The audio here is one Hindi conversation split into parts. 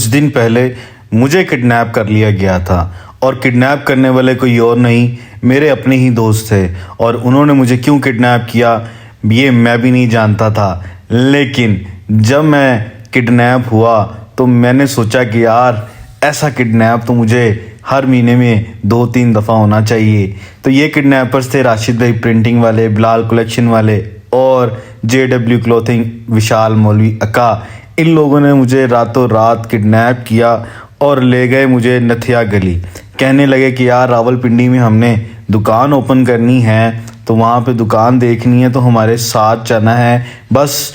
दिन पहले मुझे किडनैप कर लिया गया था और किडनैप करने वाले कोई और नहीं, मेरे अपने ही दोस्त थे। और उन्होंने मुझे क्यों किडनैप किया ये मैं भी नहीं जानता था। लेकिन जब मैं किडनैप हुआ तो मैंने सोचा कि यार ऐसा किडनैप तो मुझे हर महीने में 2-3 दफ़ा होना चाहिए। तो ये किडनैपर्स थे राशिद भाई प्रिंटिंग वाले, बिलाल कलेक्शन वाले और JW क्लोथिंग विशाल मौलवी अका। इन लोगों ने मुझे रातों रात किडनैप किया और ले गए मुझे नथिया गली। कहने लगे कि यार रावलपिंडी में हमने दुकान ओपन करनी है, तो वहाँ पे दुकान देखनी है, तो हमारे साथ चलना है, बस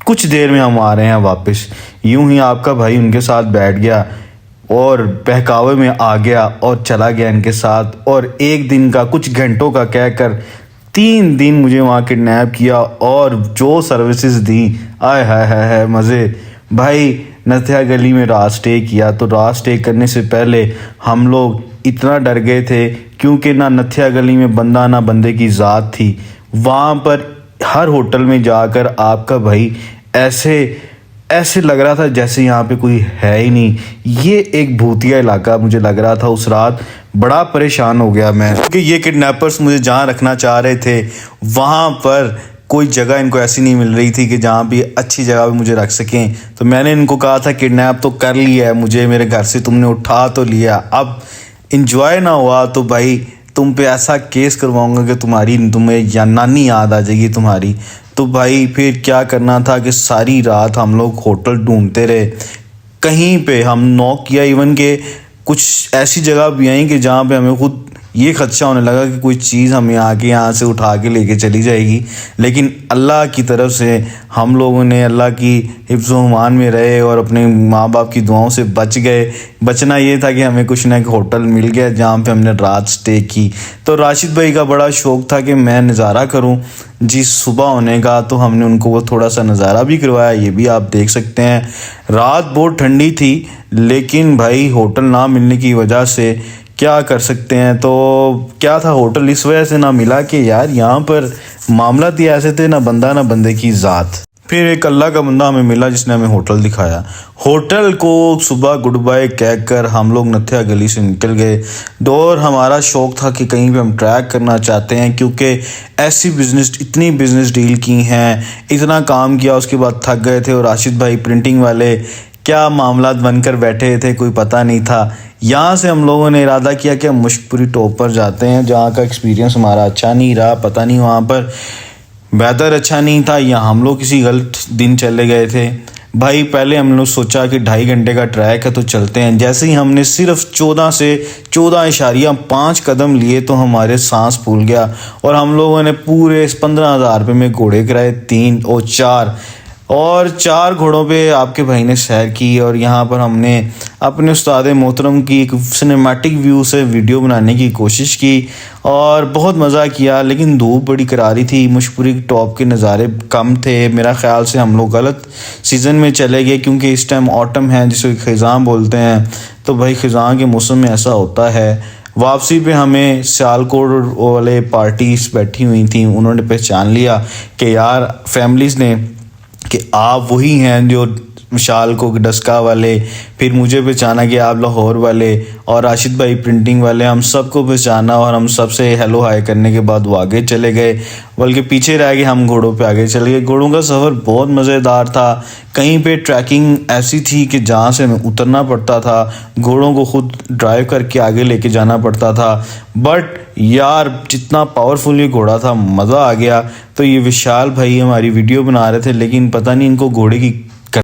कुछ देर में हम आ रहे हैं वापस। यूं ही आपका भाई उनके साथ बैठ गया और बहकावे में आ गया और चला गया इनके साथ। और एक दिन का कुछ घंटों का कहकर 3 दिन मुझे वहाँ किडनैप किया और जो सर्विसेज दी, आय हाय हाय हाय मज़े। भाई नथिया गली में रात स्टे किया, तो रात स्टे करने से पहले हम लोग इतना डर गए थे क्योंकि ना नथिया गली में बंदा ना बंदे की ज़ात थी। वहाँ पर हर होटल में जाकर आपका भाई ऐसे लग रहा था जैसे यहाँ पे कोई है ही नहीं। ये एक भूतिया इलाका मुझे लग रहा था उस रात। बड़ा परेशान हो गया मैं, क्योंकि ये किडनैपर्स मुझे जहाँ रखना चाह रहे थे वहाँ पर कोई जगह इनको ऐसी नहीं मिल रही थी कि जहाँ भी अच्छी जगह पे मुझे रख सकें। तो मैंने इनको कहा था किडनैप तो कर लिया है मुझे, मेरे घर से तुमने उठा तो लिया, अब इंजॉय ना हुआ तो भाई तुम पे ऐसा केस करवाऊंगा कि तुम्हें या नानी याद आ जाएगी तुम्हारी। तो भाई फिर क्या करना था कि सारी रात हम लोग होटल ढूंढते रहे। कहीं पे हम नॉक किया, इवन के कुछ ऐसी जगह भी आई कि जहाँ पे हमें खुद ये खदशा होने लगा कि कोई चीज़ हमें आके यहाँ से उठा के लेके चली जाएगी। लेकिन अल्लाह की तरफ से हम लोगों ने अल्लाह की हिफ्ज़-ओ-अमान में रहे और अपने माँ बाप की दुआओं से बच गए। बचना ये था कि हमें कुछ ना होटल मिल गया जहाँ पे हमने रात स्टे की। तो राशिद भाई का बड़ा शौक़ था कि मैं नज़ारा करूँ जी सुबह होने का, तो हमने उनको वो थोड़ा सा नज़ारा भी करवाया। ये भी आप देख सकते हैं। रात बहुत ठंडी थी, लेकिन भाई होटल ना मिलने की वजह से क्या कर सकते हैं। तो क्या था, होटल इस वजह से ना मिला कि यार यहाँ पर मामला ही ऐसे थे, ना बंदा ना बंदे की ज़ात। फिर एक अल्लाह का बंदा हमें मिला जिसने हमें होटल दिखाया। होटल को सुबह गुड बाय कहकर हम लोग नथिया गली से निकल गए। और हमारा शौक़ था कि कहीं पे हम ट्रैक करना चाहते हैं, क्योंकि इतनी बिज़नेस डील की हैं, इतना काम किया, उसके बाद थक गए थे। और राशिद भाई प्रिंटिंग वाले क्या मामला बनकर बैठे थे कोई पता नहीं था। यहाँ से हम लोगों ने इरादा किया कि हम मुश्कपुरी टॉप पर जाते हैं, जहाँ का एक्सपीरियंस हमारा अच्छा नहीं रहा। पता नहीं वहाँ पर वेदर अच्छा नहीं था या हम लोग किसी गलत दिन चले गए थे। भाई पहले हम लोग सोचा कि 2.5 घंटे का ट्रैक है तो चलते हैं। जैसे ही हमने सिर्फ 14.5 कदम लिए तो हमारे सांस फूल गया और हम लोगों ने पूरे 15,000 रुपये में घोड़े कराए, 3 और 4 घोड़ों पे आपके भाई ने सैर की। और यहाँ पर हमने अपने उस्ताद मोहतरम की एक सिनेमैटिक व्यू से वीडियो बनाने की कोशिश की और बहुत मज़ा किया। लेकिन धूप बड़ी करारी थी, मुश्कपुरी टॉप के नज़ारे कम थे। मेरा ख्याल से हम लोग गलत सीज़न में चले गए, क्योंकि इस टाइम ऑटम है जिसे ख़िज़ां बोलते हैं। तो भाई ख़िज़ां के मौसम में ऐसा होता है। वापसी पे हमें सियालकोट वाले पार्टीज बैठी हुई थी, उन्होंने पहचान लिया कि यार फैमिलीज़ ने कि आप वही हैं जो विशाल को डस्का वाले। फिर मुझे पहचाना कि आप लाहौर वाले और राशिद भाई प्रिंटिंग वाले, हम सबको पहचाना और हम सबसे हेलो हाय करने के बाद वो आगे चले गए, बल्कि पीछे रह गए, हम घोड़ों पे आगे चले गए। घोड़ों का सफ़र बहुत मज़ेदार था। कहीं पे ट्रैकिंग ऐसी थी कि जहाँ से हमें उतरना पड़ता था, घोड़ों को खुद ड्राइव करके आगे लेके जाना पड़ता था। बट यार जितना पावरफुल ये घोड़ा था, मज़ा आ गया। तो ये विशाल भाई हमारी वीडियो बना रहे थे, लेकिन पता नहीं इनको घोड़े की